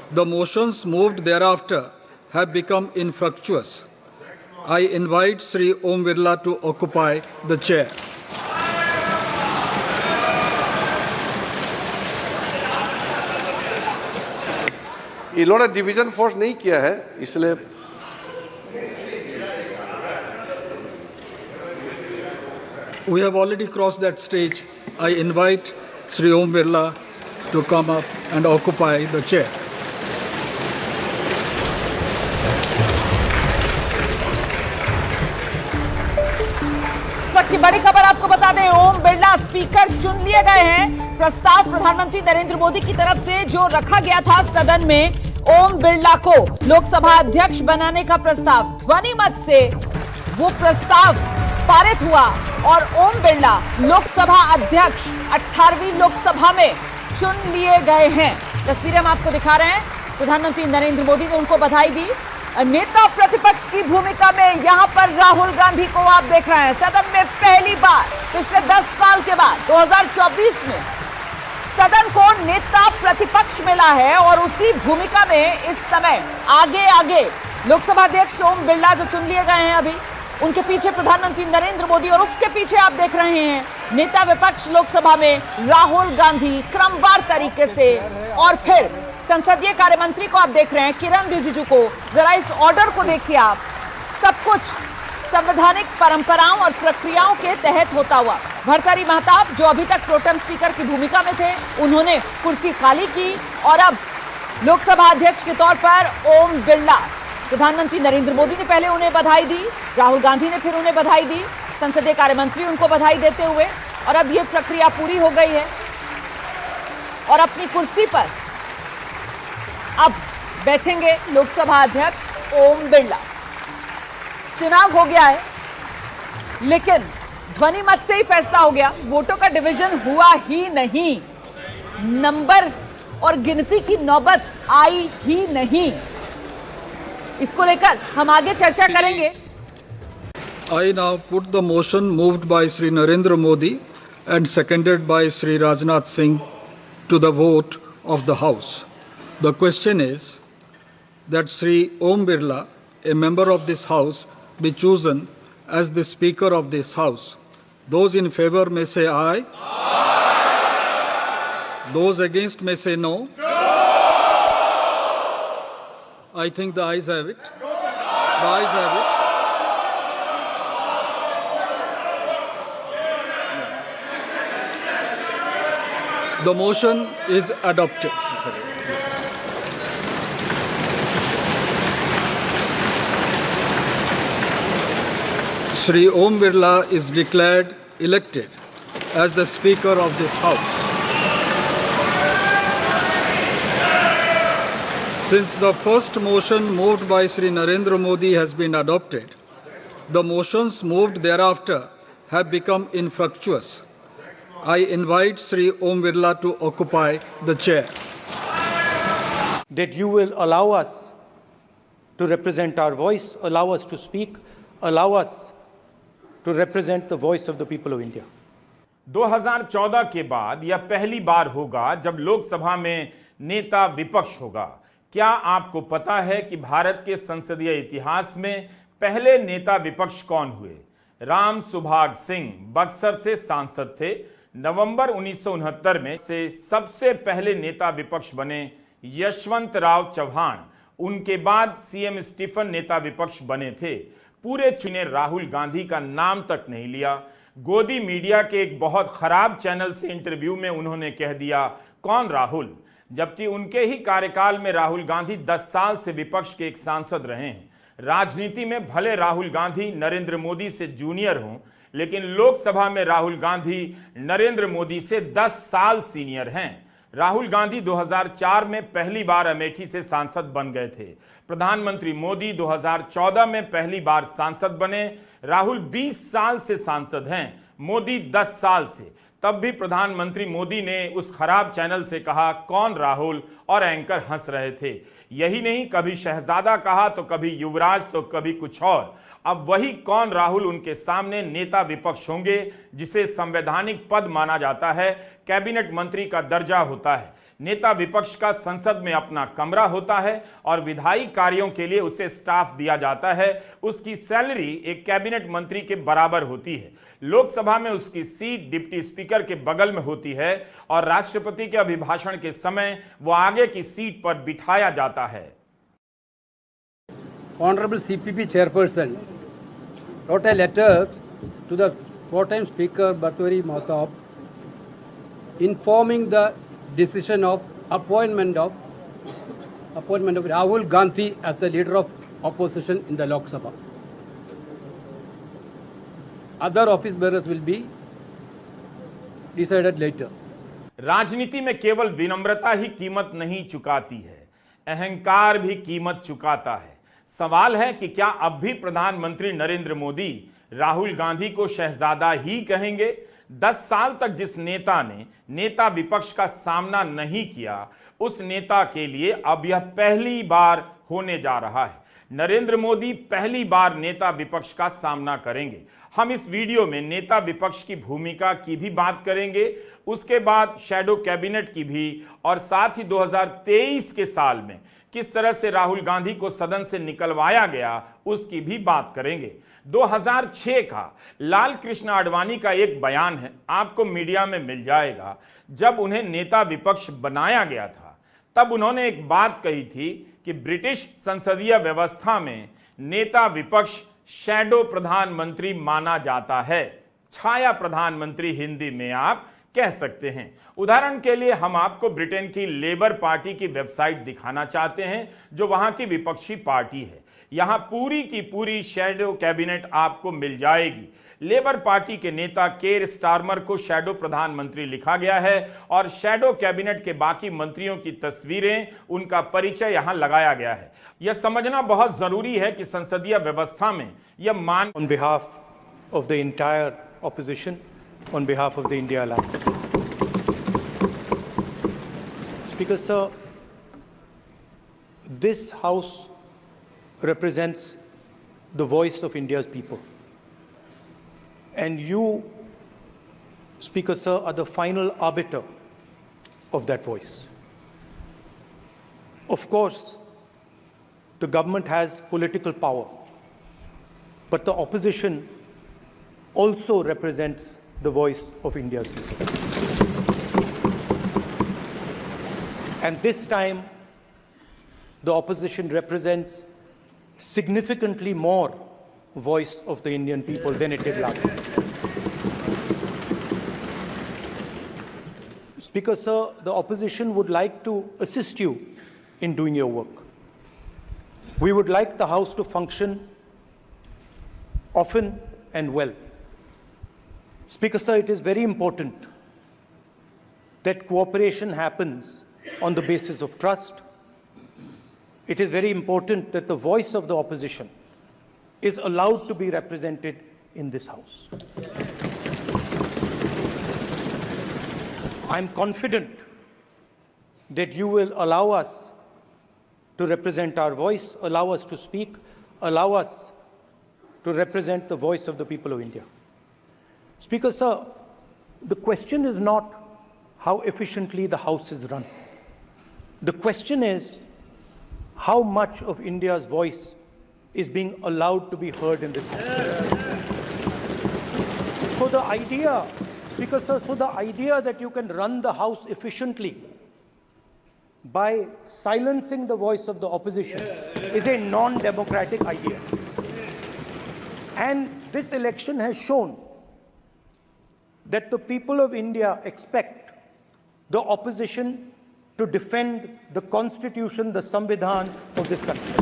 The motions moved thereafter have become infructuous. I invite Sri Om Birla to occupy the chair. इन्होंने division force नहीं किया है, इसलिए We have already crossed that stage. I invite Sri Om Birla to come up and occupy the chair. की बड़ी खबर आपको बता दें, ओम बिरला स्पीकर चुन लिए गए हैं। प्रस्ताव प्रधानमंत्री नरेंद्र मोदी की तरफ से जो रखा गया था सदन में, ओम बिरला को लोकसभा अध्यक्ष बनाने का प्रस्ताव, ध्वनि मत से वो प्रस्ताव पारित हुआ और ओम बिरला लोकसभा अध्यक्ष 18वीं लोकसभा में चुन लिए गए हैं। तस्वीरें हम आपको दिखा रहे हैं। प्रधानमंत्री नरेंद्र मोदी ने उनको बधाई दी। नेता प्रतिपक्ष की भूमिका में यहां पर राहुल गांधी को आप देख रहे हैं। सदन में पहली बार पिछले 10 साल के बाद 2024 में सदन को नेता प्रतिपक्ष मिला है और उसी भूमिका में इस समय आगे लोकसभा अध्यक्ष ओम बिरला जो चुन लिए गए हैं अभी, उनके पीछे प्रधानमंत्री नरेंद्र मोदी और उसके पीछे आप देख रहे हैं नेता विपक्ष लोकसभा में राहुल गांधी क्रमवार तरीके से, और फिर संसदीय कार्य मंत्री को आप देख रहे हैं किरण रिजिजू को। जरा इस ऑर्डर को देखिए आप, सब कुछ संवैधानिक परंपराओं और प्रक्रियाओं के तहत होता हुआ। भर्तृहरि महताब जो अभी तक प्रोटेम स्पीकर की भूमिका में थे, उन्होंने कुर्सी खाली की और अब लोकसभा अध्यक्ष के तौर पर ओम बिरला। प्रधानमंत्री नरेंद्र मोदी ने पहले उन्हें बधाई दी, राहुल गांधी ने फिर उन्हें बधाई दी, संसदीय कार्य मंत्री उनको बधाई देते हुए, और अब यह प्रक्रिया पूरी हो गई है और अपनी कुर्सी पर अब बैठेंगे लोकसभा अध्यक्ष ओम बिरला। चुनाव हो गया है, लेकिन ध्वनि मत से ही फैसला हो गया, वोटों का डिवीजन हुआ ही नहीं, नंबर और गिनती की नौबत आई ही नहीं। इसको लेकर हम आगे चर्चा करेंगे। I now put the motion moved by Sri Narendra Modi and seconded by Sri Rajnath Singh to the vote of the House. The question is that Sri Om Birla, a member of this House, be chosen as the Speaker of this House. Those in favor may say aye. Aye. Those against may say no. No. I think the ayes have it. The ayes have it. The motion is adopted. Sri Om Birla is declared elected as the Speaker of this House. Since the first motion moved by Sri Narendra Modi has been adopted, the motions moved thereafter have become infructuous. I invite Sri Om Birla to occupy the chair. That you will allow us to represent our voice, allow us to speak, allow us to represent the voice of the people of India. 2014 के बाद यह पहली बार होगा जब लोकसभा में नेता विपक्ष होगा। क्या आपको पता है कि भारत के संसदीय इतिहास में पहले नेता विपक्ष कौन हुए? राम सुभाग सिंह बक्सर से सांसद थे। नवंबर 1969 में से सबसे पहले नेता विपक्ष बने यशवंत राव चौहान। उनके बाद सीएम स्टीफन नेता विपक्ष बने थे। पूरे चुने राहुल गांधी का नाम तक नहीं लिया। गोदी मीडिया के एक बहुत खराब चैनल से इंटरव्यू में उन्होंने कह दिया कौन राहुल, जबकि उनके ही कार्यकाल में राहुल गांधी 10 साल से विपक्ष के एक सांसद रहे हैं। राजनीति में भले राहुल गांधी नरेंद्र मोदी से जूनियर हों, लेकिन लोकसभा में राहुल गांधी नरेंद्र मोदी से 10 साल सीनियर हैं। राहुल गांधी 2004 में पहली बार अमेठी से सांसद बन गए थे। प्रधानमंत्री मोदी 2014 में पहली बार सांसद बने। राहुल 20 साल से सांसद हैं, मोदी 10 साल से। तब भी प्रधानमंत्री मोदी ने उस खराब चैनल से कहा कौन राहुल, और एंकर हंस रहे थे। यही नहीं, कभी शहजादा कहा तो कभी युवराज तो कभी कुछ और। अब वही कौन राहुल उनके सामने नेता विपक्ष होंगे, जिसे संवैधानिक पद माना जाता है, कैबिनेट मंत्री का दर्जा होता है। नेता विपक्ष का संसद में अपना कमरा होता है और विधायी कार्यों के लिए उसे स्टाफ दिया जाता है। उसकी सैलरी एक कैबिनेट मंत्री के बराबर होती है। लोकसभा में उसकी सीट डिप्टी स्पीकर के बगल में होती है और राष्ट्रपति के अभिभाषण के समय वो आगे की सीट पर बिठाया जाता है। Honorable CPP Chairperson wrote a letter to the pro-time Speaker Bhartwari Mahtab informing the decision of appointment of Rahul Gandhi as the leader of opposition in the Lok Sabha. Other office bearers will be decided later. राजनीति में केवल विनम्रता ही कीमत नहीं चुकाती है, अहंकार भी कीमत चुकाता है। सवाल है कि क्या अब भी प्रधानमंत्री नरेंद्र मोदी राहुल गांधी को शहजादा ही कहेंगे? 10 साल तक जिस नेता ने नेता विपक्ष का सामना नहीं किया, उस नेता के लिए अब यह पहली बार होने जा रहा है। नरेंद्र मोदी पहली बार नेता विपक्ष का सामना करेंगे। हम इस वीडियो में नेता विपक्ष की भूमिका की भी बात करेंगे, उसके बाद शैडो कैबिनेट की भी, और साथ ही 2023 के साल में किस तरह से राहुल गांधी को सदन से निकलवाया गया उसकी भी बात करेंगे। 2006 का लाल कृष्ण आडवाणी का एक बयान है, आपको मीडिया में मिल जाएगा। जब उन्हें नेता विपक्ष बनाया गया था तब उन्होंने एक बात कही थी कि ब्रिटिश संसदीय व्यवस्था में नेता विपक्ष शैडो प्रधानमंत्री माना जाता है। छाया प्रधानमंत्री हिंदी में आप कह सकते हैं। उदाहरण के लिए हम आपको ब्रिटेन की लेबर पार्टी की वेबसाइट दिखाना चाहते हैं, जो वहां की विपक्षी पार्टी है। यहां पूरी की पूरी शैडो कैबिनेट आपको मिल जाएगी। लेबर पार्टी के नेता केर स्टारमर को शैडो प्रधानमंत्री लिखा गया है और शैडो कैबिनेट के बाकी मंत्रियों की तस्वीरें, उनका परिचय यहां लगाया गया है। यह समझना बहुत जरूरी है कि संसदीय व्यवस्था में यह मान On behalf of the entire opposition, on behalf of the India Alliance. Speaker Sir, this House represents the voice of India's people. And you, Speaker Sir, are the final arbiter of that voice. Of course, the government has political power, but the opposition also represents the voice of India's people. And this time, the opposition represents significantly more voice of the Indian people than it did last time. Speaker Sir, the opposition would like to assist you in doing your work. We would like the House to function often and well. Speaker Sir, it is very important that cooperation happens on the basis of trust. It is very important that the voice of the opposition is allowed to be represented in this House. I'm confident that you will allow us to represent our voice, allow us to speak, allow us to represent the voice of the people of India. Speaker Sir, the question is not how efficiently the House is run. The question is how much of India's voice is being allowed to be heard in this House. So the idea, Speaker Sir, that you can run the House efficiently by silencing the voice of the opposition is a non-democratic idea. And this election has shown that the people of India expect the opposition to defend the Constitution, the Samvidhan of this country.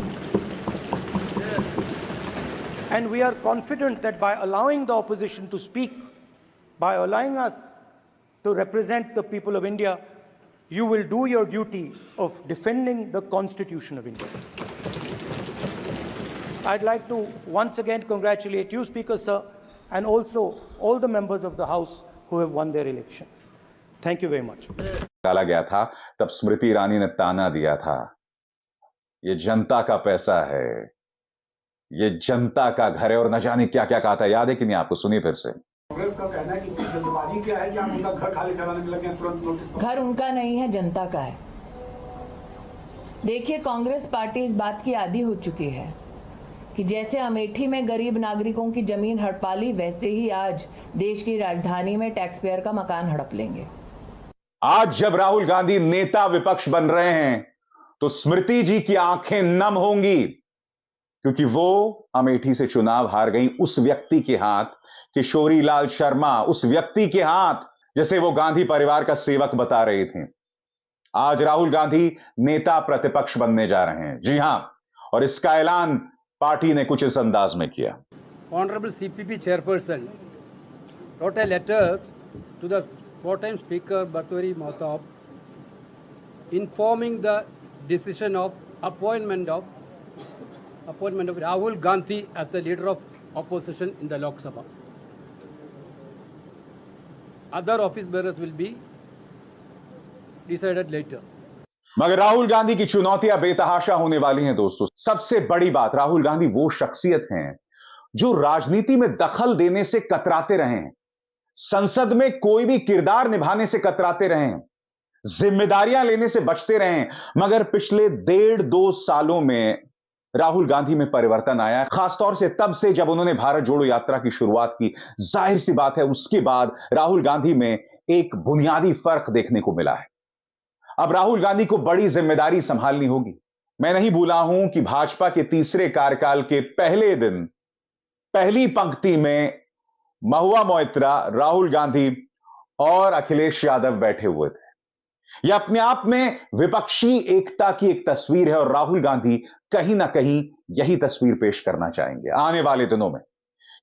And we are confident that by allowing the opposition to speak, by allowing us to represent the people of India, you will do your duty of defending the Constitution of India. I'd like to once again congratulate you, Speaker Sir, and also all the members of the House who have won their election. Thank you very much. डाला गया था तब स्मृति ईरानी ने ताना दिया था, ये जनता का पैसा है, ये जनता का घर है, और न जाने क्या क्या कहा था। याद है कि नहीं आपको? सुनिए फिर से। कांग्रेस का कहना है कि जल्दबाजी क्या है कि आप उनका घर खाली कराने में लगे हैं तुरंत नोटिस। घर उनका नहीं है, जनता का है। देखिए, कांग्रेस पार्टी इस बात की आदी हो चुकी है कि जैसे अमेठी में गरीब नागरिकों की जमीन हड़पा ली, वैसे ही आज देश की राजधानी में टैक्स पेयर का मकान हड़प लेंगे। आज जब राहुल गांधी नेता विपक्ष बन रहे हैं तो स्मृति जी की आंखें नम होंगी, क्योंकि वो अमेठी से चुनाव हार गई उस व्यक्ति के हाथ, किशोरी लाल शर्मा, उस व्यक्ति के हाथ जिसे वो गांधी परिवार का सेवक बता रहे थे। आज राहुल गांधी नेता प्रतिपक्ष बनने जा रहे हैं। जी हां, और इसका ऐलान पार्टी ने कुछ इस अंदाज में किया। Honorable CPP chairperson wrote a letter to the four-time Speaker Bhartwari Mahtab informing the decision of appointment of Rahul Gandhi as the leader of opposition in the Lok Sabha. Other office bearers will be decided later. मगर राहुल गांधी की चुनौतियां बेतहाशा होने वाली हैं दोस्तों। सबसे बड़ी बात, राहुल गांधी वो शख्सियत हैं जो राजनीति में दखल देने से कतराते रहे हैं, संसद में कोई भी किरदार निभाने से कतराते रहे हैं, जिम्मेदारियां लेने से बचते रहे हैं। मगर पिछले 1.5-2 सालों में राहुल गांधी में परिवर्तन आया है, खासतौर से तब से जब उन्होंने भारत जोड़ो यात्रा की शुरुआत की। जाहिर सी बात है, उसके बाद राहुल गांधी में एक बुनियादी फर्क देखने को मिला है। अब राहुल गांधी को बड़ी जिम्मेदारी संभालनी होगी। मैं नहीं भूला हूं कि भाजपा के तीसरे कार्यकाल के पहले दिन पहली पंक्ति में महुआ मोइत्रा, राहुल गांधी और अखिलेश यादव बैठे हुए थे। यह अपने आप में विपक्षी एकता की एक तस्वीर है और राहुल गांधी कहीं ना कहीं यही तस्वीर पेश करना चाहेंगे आने वाले दिनों में,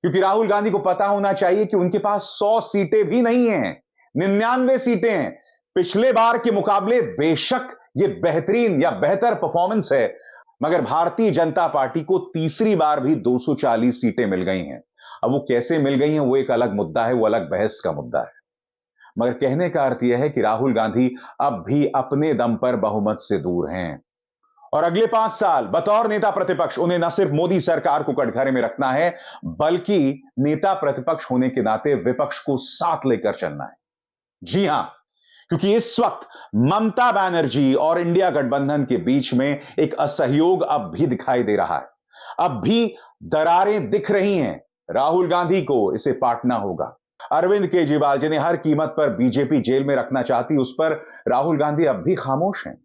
क्योंकि राहुल गांधी को पता होना चाहिए कि उनके पास 100 सीटें भी नहीं हैं, 99 सीटें हैं। पिछले बार के मुकाबले बेशक यह बेहतरीन या बेहतर परफॉर्मेंस है, मगर भारतीय जनता पार्टी को तीसरी बार भी 240 सीटें मिल गई हैं। अब वो कैसे मिल गई हैं वो एक अलग मुद्दा है, वो अलग बहस का मुद्दा है। मगर कहने का अर्थ यह है कि राहुल गांधी अब भी अपने दम पर बहुमत से दूर हैं और अगले 5 साल बतौर नेता प्रतिपक्ष उन्हें न सिर्फ मोदी सरकार को कटघरे में रखना है, बल्कि नेता प्रतिपक्ष होने के नाते विपक्ष को साथ लेकर चलना है। जी हां, क्योंकि इस वक्त ममता बनर्जी और इंडिया गठबंधन के बीच में एक असहयोग अब भी दिखाई दे रहा है, अब भी दरारें दिख रही हैं। राहुल गांधी को इसे पाटना होगा। अरविंद केजरीवाल, जिन्हें हर कीमत पर बीजेपी जेल में रखना चाहती, उस पर राहुल गांधी अब भी खामोश हैं।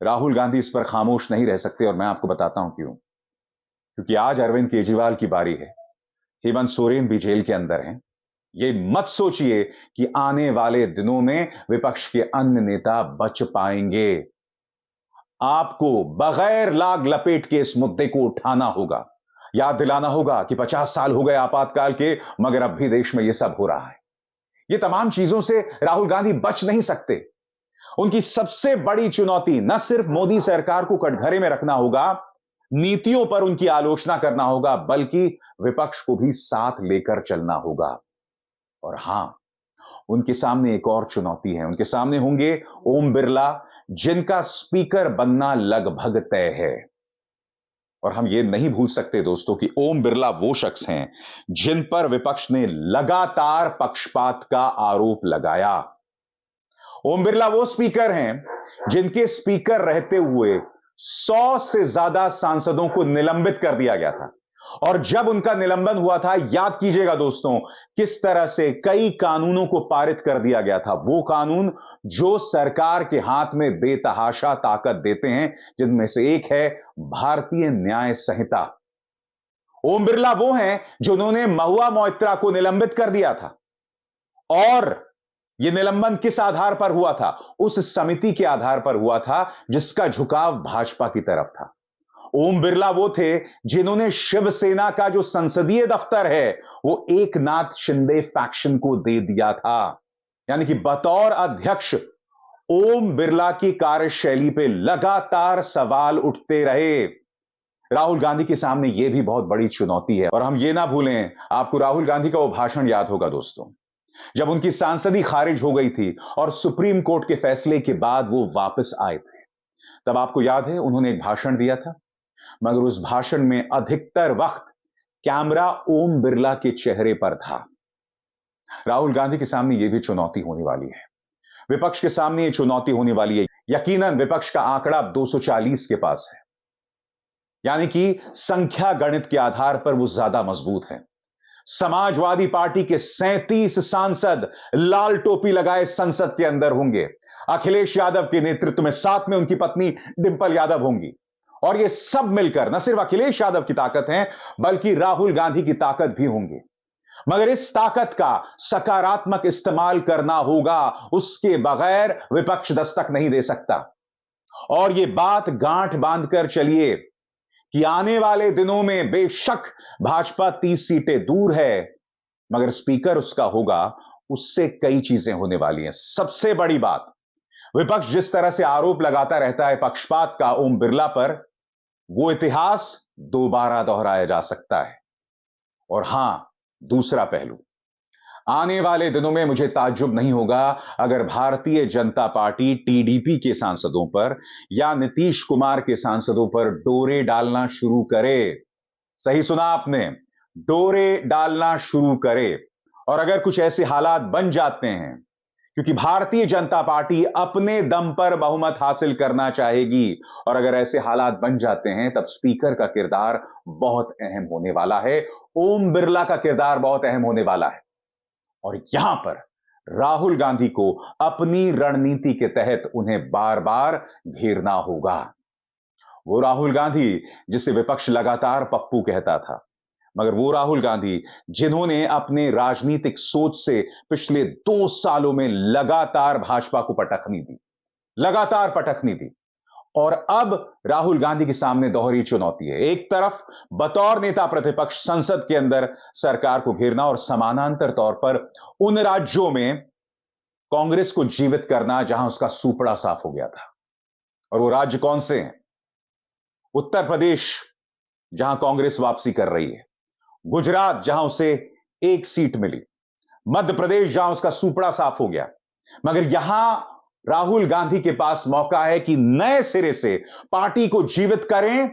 राहुल गांधी इस पर खामोश नहीं रह सकते और मैं आपको बताता हूं क्यों। क्योंकि आज अरविंद केजरीवाल की बारी है, हेमंत सोरेन भी जेल के अंदर हैं। ये मत सोचिए कि आने वाले दिनों में विपक्ष के अन्य नेता बच पाएंगे। आपको बगैर लाग लपेट के इस मुद्दे को उठाना होगा, याद दिलाना होगा कि 50 साल हो गए आपातकाल के, मगर अब भी देश में यह सब हो रहा है। ये तमाम चीजों से राहुल गांधी बच नहीं सकते। उनकी सबसे बड़ी चुनौती न सिर्फ मोदी सरकार को कटघरे में रखना होगा, नीतियों पर उनकी आलोचना करना होगा, बल्कि विपक्ष को भी साथ लेकर चलना होगा। और हां, उनके सामने एक और चुनौती है। उनके सामने होंगे ओम बिरला, जिनका स्पीकर बनना लगभग तय है। और हम ये नहीं भूल सकते दोस्तों कि ओम बिरला वो शख्स हैं जिन पर विपक्ष ने लगातार पक्षपात का आरोप लगाया। ओम बिरला वो स्पीकर हैं जिनके स्पीकर रहते हुए 100 से ज्यादा सांसदों को निलंबित कर दिया गया था। और जब उनका निलंबन हुआ था, याद कीजिएगा दोस्तों, किस तरह से कई कानूनों को पारित कर दिया गया था। वो कानून जो सरकार के हाथ में बेतहाशा ताकत देते हैं, जिनमें से एक है भारतीय न्याय संहिता। ओम बिरला वो हैं जिन्होंने महुआ मोइत्रा को निलंबित कर दिया था। और यह निलंबन किस आधार पर हुआ था? उस समिति के आधार पर हुआ था जिसका झुकाव भाजपा की तरफ था। ओम बिरला वो थे जिन्होंने शिवसेना का जो संसदीय दफ्तर है वो एकनाथ शिंदे फैक्शन को दे दिया था। यानी कि बतौर अध्यक्ष ओम बिरला की कार्यशैली पे लगातार सवाल उठते रहे। राहुल गांधी के सामने यह भी बहुत बड़ी चुनौती है। और हम ये ना भूलें, आपको राहुल गांधी का वो भाषण याद होगा दोस्तों, जब उनकी सांसदी खारिज हो गई थी और सुप्रीम कोर्ट के फैसले के बाद वो वापस आए थे। तब आपको याद है उन्होंने एक भाषण दिया था, मगर उस भाषण में अधिकतर वक्त कैमरा ओम बिरला के चेहरे पर था। राहुल गांधी के सामने यह भी चुनौती होने वाली है। विपक्ष के सामने यह चुनौती होने वाली है। यकीनन विपक्ष का आंकड़ा 240 के पास है, यानी कि संख्या गणित के आधार पर वो ज्यादा मजबूत है। समाजवादी पार्टी के 37 सांसद लाल टोपी लगाए संसद के अंदर होंगे। अखिलेश यादव के नेतृत्व में साथ में उनकी पत्नी डिंपल यादव होंगी, और ये सब मिलकर न सिर्फ अखिलेश यादव की ताकत है, बल्कि राहुल गांधी की ताकत भी होंगे। मगर इस ताकत का सकारात्मक इस्तेमाल करना होगा, उसके बगैर विपक्ष दस्तक नहीं दे सकता। और यह बात गांठ बांधकर चलिए कि आने वाले दिनों में बेशक भाजपा 30 सीटें दूर है, मगर स्पीकर उसका होगा, उससे कई चीजें होने वाली हैं। सबसे बड़ी बात, विपक्ष जिस तरह से आरोप लगाता रहता है पक्षपात का ओम बिरला पर, वो इतिहास दोबारा दोहराया जा सकता है। और हां, दूसरा पहलू, आने वाले दिनों में मुझे ताज्जुब नहीं होगा अगर भारतीय जनता पार्टी टीडीपी के सांसदों पर या नीतीश कुमार के सांसदों पर डोरे डालना शुरू करे। सही सुना आपने, डोरे डालना शुरू करे। और अगर कुछ ऐसे हालात बन जाते हैं, क्योंकि भारतीय जनता पार्टी अपने दम पर बहुमत हासिल करना चाहेगी, और अगर ऐसे हालात बन जाते हैं, तब स्पीकर का किरदार बहुत अहम होने वाला है, ओम बिरला का किरदार बहुत अहम होने वाला है। और यहां पर राहुल गांधी को अपनी रणनीति के तहत उन्हें बार बार घेरना होगा। वो राहुल गांधी जिसे विपक्ष लगातार पप्पू कहता था, मगर वो राहुल गांधी जिन्होंने अपने राजनीतिक सोच से पिछले 2 सालों में लगातार भाजपा को पटखनी दी, लगातार पटखनी दी। और अब राहुल गांधी के सामने दोहरी चुनौती है। एक तरफ बतौर नेता प्रतिपक्ष संसद के अंदर सरकार को घेरना, और समानांतर तौर पर उन राज्यों में कांग्रेस को जीवित करना जहां उसका सूपड़ा साफ हो गया था। और वो राज्य कौन से हैं? उत्तर प्रदेश, जहां कांग्रेस वापसी कर रही है, गुजरात जहां उसे 1 सीट मिली, मध्य प्रदेश जहां उसका सूपड़ा साफ हो गया। मगर यहां राहुल गांधी के पास मौका है कि नए सिरे से पार्टी को जीवित करें,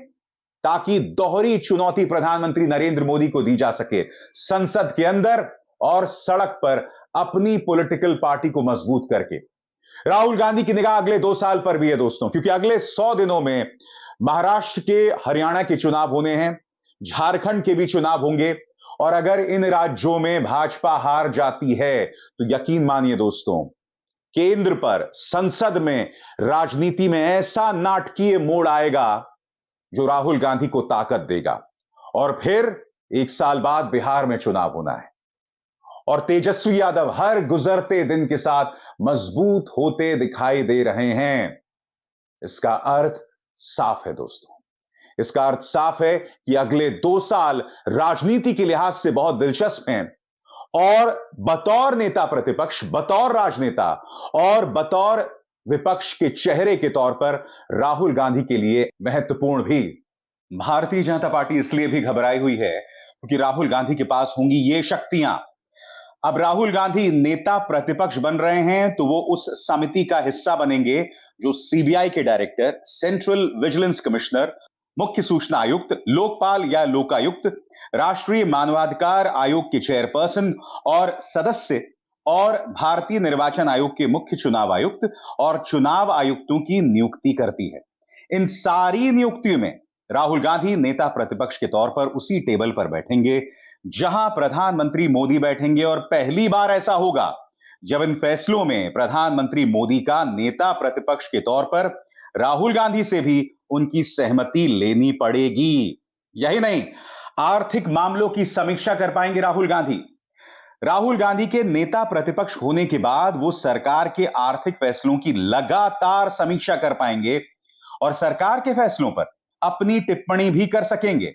ताकि दोहरी चुनौती प्रधानमंत्री नरेंद्र मोदी को दी जा सके, संसद के अंदर और सड़क पर अपनी पॉलिटिकल पार्टी को मजबूत करके। राहुल गांधी की निगाह अगले 2 साल पर भी है दोस्तों, क्योंकि अगले 100 दिनों में महाराष्ट्र के, हरियाणा के चुनाव होने हैं, झारखंड के भी चुनाव होंगे। और अगर इन राज्यों में भाजपा हार जाती है, तो यकीन मानिए दोस्तों, केंद्र पर, संसद में, राजनीति में ऐसा नाटकीय मोड़ आएगा जो राहुल गांधी को ताकत देगा। और फिर 1 साल बाद बिहार में चुनाव होना है, और तेजस्वी यादव हर गुजरते दिन के साथ मजबूत होते दिखाई दे रहे हैं। इसका अर्थ साफ है दोस्तों, इसका अर्थ साफ है कि अगले 2 साल राजनीति के लिहाज से बहुत दिलचस्प हैं, और बतौर नेता प्रतिपक्ष, बतौर राजनेता और बतौर विपक्ष के चेहरे के तौर पर राहुल गांधी के लिए महत्वपूर्ण भी। भारतीय जनता पार्टी इसलिए भी घबराई हुई है क्योंकि राहुल गांधी के पास होंगी ये शक्तियां। अब राहुल गांधी नेता प्रतिपक्ष बन रहे हैं, तो वो उस समिति का हिस्सा बनेंगे जो सीबीआई के डायरेक्टर, सेंट्रल विजिलेंस कमिश्नर, मुख्य सूचना आयुक्त, लोकपाल या लोकायुक्त, राष्ट्रीय मानवाधिकार आयोग के चेयरपर्सन और सदस्य, और भारतीय निर्वाचन आयोग के मुख्य चुनाव आयुक्त और चुनाव आयुक्तों की नियुक्ति करती है। इन सारी नियुक्तियों में राहुल गांधी नेता प्रतिपक्ष के तौर पर उसी टेबल पर बैठेंगे जहां प्रधानमंत्री मोदी बैठेंगे, और पहली बार ऐसा होगा जब इन फैसलों में प्रधानमंत्री मोदी का नेता प्रतिपक्ष के तौर पर राहुल गांधी से भी उनकी सहमति लेनी पड़ेगी। यही नहीं, आर्थिक मामलों की समीक्षा कर पाएंगे राहुल गांधी। राहुल गांधी के नेता प्रतिपक्ष होने के बाद वो सरकार के आर्थिक फैसलों की लगातार समीक्षा कर पाएंगे, और सरकार के फैसलों पर अपनी टिप्पणी भी कर सकेंगे।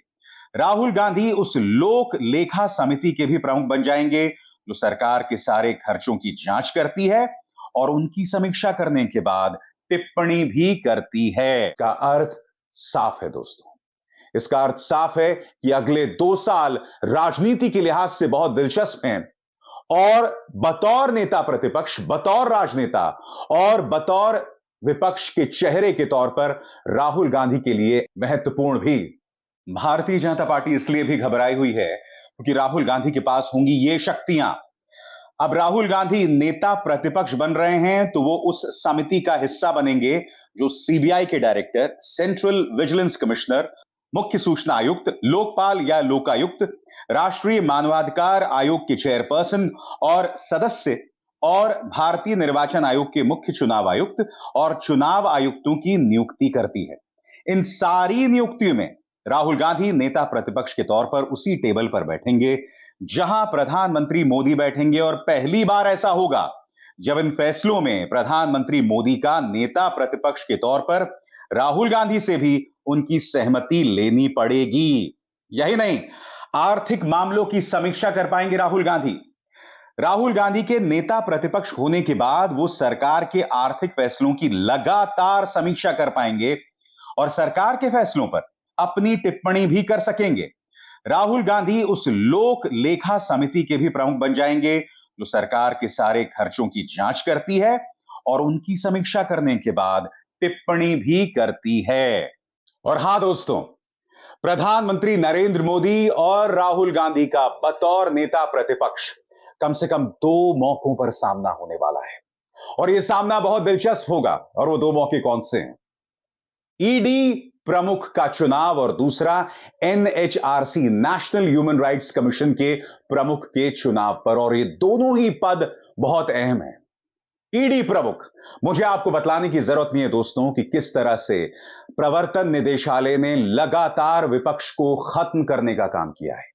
राहुल गांधी उस लोक लेखा समिति के भी प्रमुख बन जाएंगे जो सरकार के सारे खर्चों की जांच करती है और उनकी समीक्षा करने के बाद टिप्पणी भी करती है। इसका अर्थ साफ है दोस्तों, इसका अर्थ साफ है कि अगले 2 साल राजनीति के लिहाज से बहुत दिलचस्प हैं, और बतौर नेता प्रतिपक्ष, बतौर राजनेता और बतौर विपक्ष के चेहरे के तौर पर राहुल गांधी के लिए महत्वपूर्ण भी। भारतीय जनता पार्टी इसलिए भी घबराई हुई है क्योंकि राहुल गांधी के पास होंगी ये शक्तियां। अब राहुल गांधी नेता प्रतिपक्ष बन रहे हैं तो वो उस समिति का हिस्सा बनेंगे जो सीबीआई के डायरेक्टर, सेंट्रल विजिलेंस कमिश्नर, मुख्य सूचना आयुक्त, लोकपाल या लोकायुक्त, राष्ट्रीय मानवाधिकार आयोग के चेयरपर्सन और सदस्य और भारतीय निर्वाचन आयोग के मुख्य चुनाव आयुक्त और चुनाव आयुक्तों की नियुक्ति करती है। इन सारी नियुक्तियों में राहुल गांधी नेता प्रतिपक्ष के तौर पर उसी टेबल पर बैठेंगे जहां प्रधानमंत्री मोदी बैठेंगे, और पहली बार ऐसा होगा जब इन फैसलों में प्रधानमंत्री मोदी का नेता प्रतिपक्ष के तौर पर राहुल गांधी से भी उनकी सहमति लेनी पड़ेगी। यही नहीं, आर्थिक मामलों की समीक्षा कर पाएंगे राहुल गांधी। राहुल गांधी के नेता प्रतिपक्ष होने के बाद वो सरकार के आर्थिक फैसलों की लगातार समीक्षा कर पाएंगे और सरकार के फैसलों पर अपनी टिप्पणी भी कर सकेंगे। राहुल गांधी उस लोक लेखा समिति के भी प्रमुख बन जाएंगे जो सरकार के सारे खर्चों की जांच करती है और उनकी समीक्षा करने के बाद टिप्पणी भी करती है। और हां दोस्तों, प्रधानमंत्री नरेंद्र मोदी और राहुल गांधी का बतौर नेता प्रतिपक्ष कम से कम 2 मौकों पर सामना होने वाला है और यह सामना बहुत दिलचस्प होगा। और वो 2 मौके कौन से हैं? ईडी प्रमुख का चुनाव और दूसरा NHRC, national human rights commission के प्रमुख के चुनाव पर, और ये दोनों ही पद बहुत अहम है। ईडी प्रमुख, मुझे आपको बतलाने की जरूरत नहीं है दोस्तों कि किस तरह से प्रवर्तन निदेशालय ने लगातार विपक्ष को खत्म करने का काम किया है।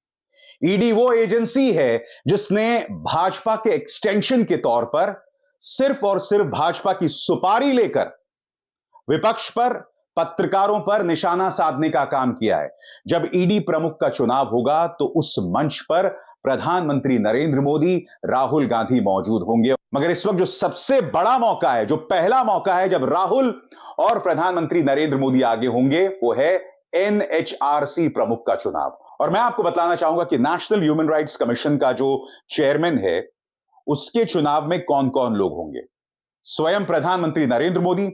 ईडी वो एजेंसी है जिसने भाजपा के एक्सटेंशन के तौर पर सिर्फ और सिर्फ भाजपा की सुपारी लेकर विपक्ष पर, पत्रकारों पर निशाना साधने का काम किया है। जब ईडी प्रमुख का चुनाव होगा तो उस मंच पर प्रधानमंत्री नरेंद्र मोदी, राहुल गांधी मौजूद होंगे। मगर इस वक्त जो सबसे बड़ा मौका है, जो पहला मौका है जब राहुल और प्रधानमंत्री नरेंद्र मोदी आगे होंगे, वो है एनएचआरसी प्रमुख का चुनाव। और मैं आपको बताना चाहूंगा कि नेशनल ह्यूमन राइट्स कमीशन का जो चेयरमैन है, उसके चुनाव में कौन कौन लोग होंगे। स्वयं प्रधानमंत्री नरेंद्र मोदी,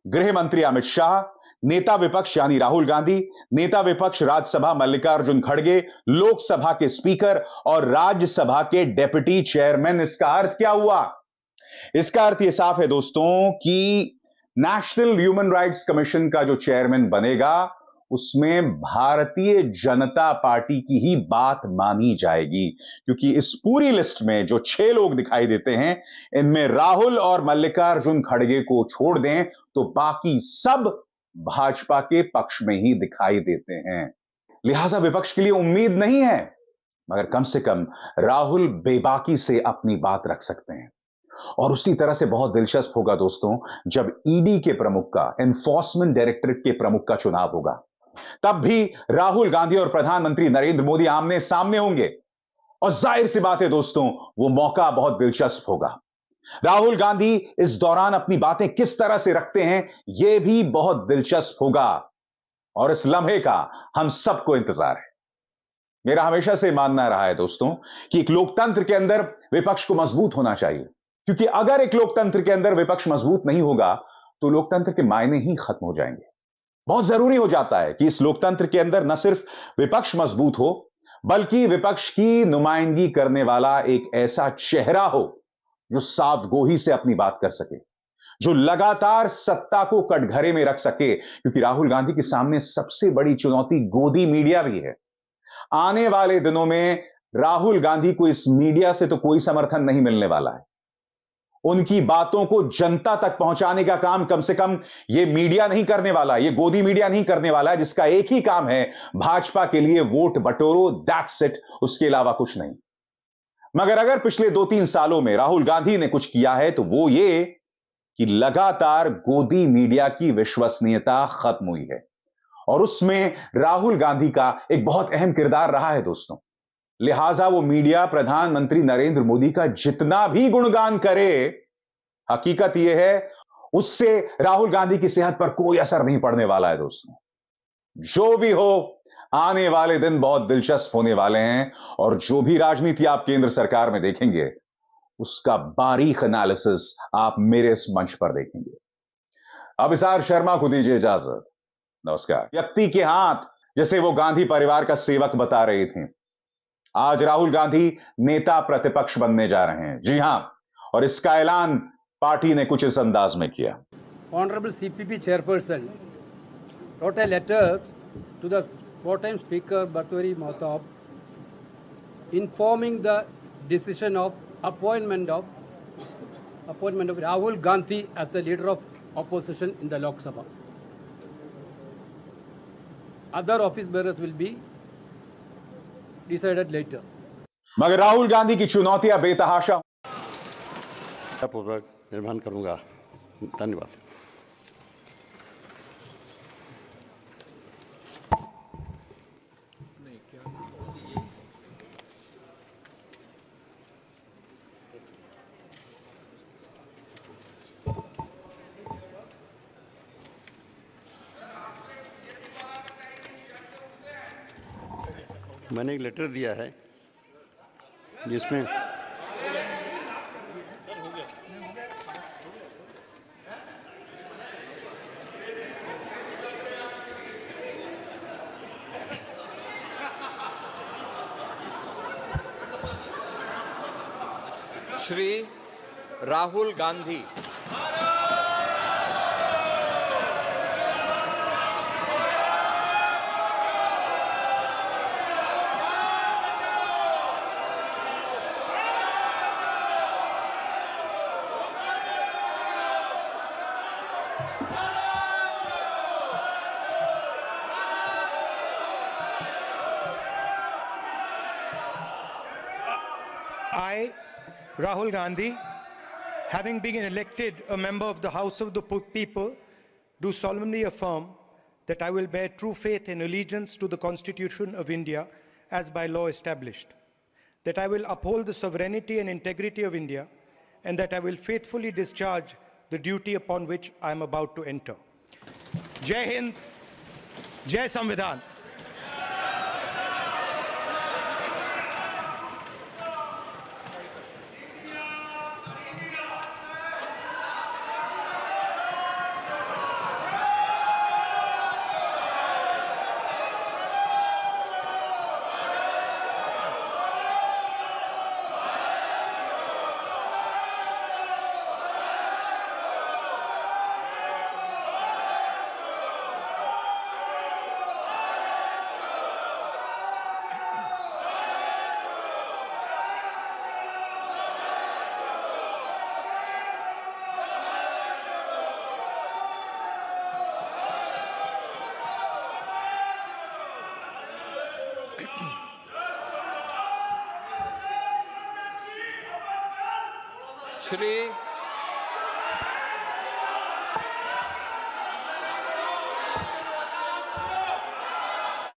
गृह मंत्री अमित शाह, नेता विपक्ष यानी राहुल गांधी, नेता विपक्ष राज्यसभा मल्लिकार्जुन खड़गे, लोकसभा के स्पीकर और राज्यसभा के डेप्यूटी चेयरमैन। इसका अर्थ क्या हुआ? इसका अर्थ यह साफ है दोस्तों कि नेशनल ह्यूमन राइट्स कमीशन का जो चेयरमैन बनेगा उसमें भारतीय जनता पार्टी की ही बात मानी जाएगी, क्योंकि इस पूरी लिस्ट में जो 6 लोग दिखाई देते हैं, इनमें राहुल और मल्लिकार्जुन खड़गे को छोड़ दें तो बाकी सब भाजपा के पक्ष में ही दिखाई देते हैं। लिहाजा विपक्ष के लिए उम्मीद नहीं है, मगर कम से कम राहुल बेबाकी से अपनी बात रख सकते हैं। और उसी तरह से बहुत दिलचस्प होगा दोस्तों जब ईडी के प्रमुख का, एनफोर्समेंट डायरेक्टरेट के प्रमुख का चुनाव होगा। तब भी राहुल गांधी और प्रधानमंत्री नरेंद्र मोदी आमने सामने होंगे और जाहिर सी बात है दोस्तों, वो मौका बहुत दिलचस्प होगा। राहुल गांधी इस दौरान अपनी बातें किस तरह से रखते हैं, यह भी बहुत दिलचस्प होगा और इस लम्हे का हम सबको इंतजार है। मेरा हमेशा से मानना रहा है दोस्तों कि एक लोकतंत्र के अंदर विपक्ष को मजबूत होना चाहिए, क्योंकि अगर एक लोकतंत्र के अंदर विपक्ष मजबूत नहीं होगा तो लोकतंत्र के मायने ही खत्म हो जाएंगे। बहुत जरूरी हो जाता है कि इस लोकतंत्र के अंदर न सिर्फ विपक्ष मजबूत हो, बल्कि विपक्ष की नुमाइंदगी करने वाला एक ऐसा चेहरा हो जो सावगोही से अपनी बात कर सके, जो लगातार सत्ता को कटघरे में रख सके, क्योंकि राहुल गांधी के सामने सबसे बड़ी चुनौती गोदी मीडिया भी है। आने वाले दिनों में राहुल गांधी को इस मीडिया से तो कोई समर्थन नहीं मिलने वाला है। उनकी बातों को जनता तक पहुंचाने का काम कम से कम यह मीडिया नहीं करने वाला, यह गोदी मीडिया नहीं करने वाला है, जिसका एक ही काम है भाजपा के लिए वोट बटोरो, दैट्स इट, उसके अलावा कुछ नहीं। मगर अगर पिछले 2-3 सालों में राहुल गांधी ने कुछ किया है तो वो ये कि लगातार गोदी मीडिया की विश्वसनीयता खत्म हुई है और उसमें राहुल गांधी का एक बहुत अहम किरदार रहा है दोस्तों। लिहाजा वो मीडिया प्रधानमंत्री नरेंद्र मोदी का जितना भी गुणगान करे, हकीकत यह है उससे राहुल गांधी की सेहत पर कोई असर नहीं पड़ने वाला है दोस्तों। जो भी हो, आने वाले दिन बहुत दिलचस्प होने वाले हैं और जो भी राजनीति आप केंद्र सरकार में देखेंगे उसका बारीक एनालिसिस आप मेरे इस मंच पर देखेंगे। अभिसार शर्मा को दीजिए इजाजत, नमस्कार। व्यक्ति के हाथ, जैसे वो गांधी परिवार का सेवक बता रहे थे, आज राहुल गांधी नेता प्रतिपक्ष बनने जा रहे हैं। जी हां, और इसका ऐलान पार्टी ने कुछ इस अंदाज में किया। Honorable CPP Chairperson wrote a letter to the pro-time Speaker Bhartwari Mahtab informing the decision of appointment of Rahul Gandhi as the leader of opposition in the Lok Sabha. Other office bearers will be decided later. मगर राहुल गांधी की चुनौतियां बेतहाशा पूर्वक निर्वहन करूंगा। धन्यवाद। मैंने एक लेटर दिया है जिसमें Shri Rahul Gandhi I, Rahul Gandhi, having been elected a member of the House of the People, do solemnly affirm that I will bear true faith and allegiance to the Constitution of India as by law established, that I will uphold the sovereignty and integrity of India, and that I will faithfully discharge the duty upon which I am about to enter. Jai Hind, Jai Samvidhan. Shri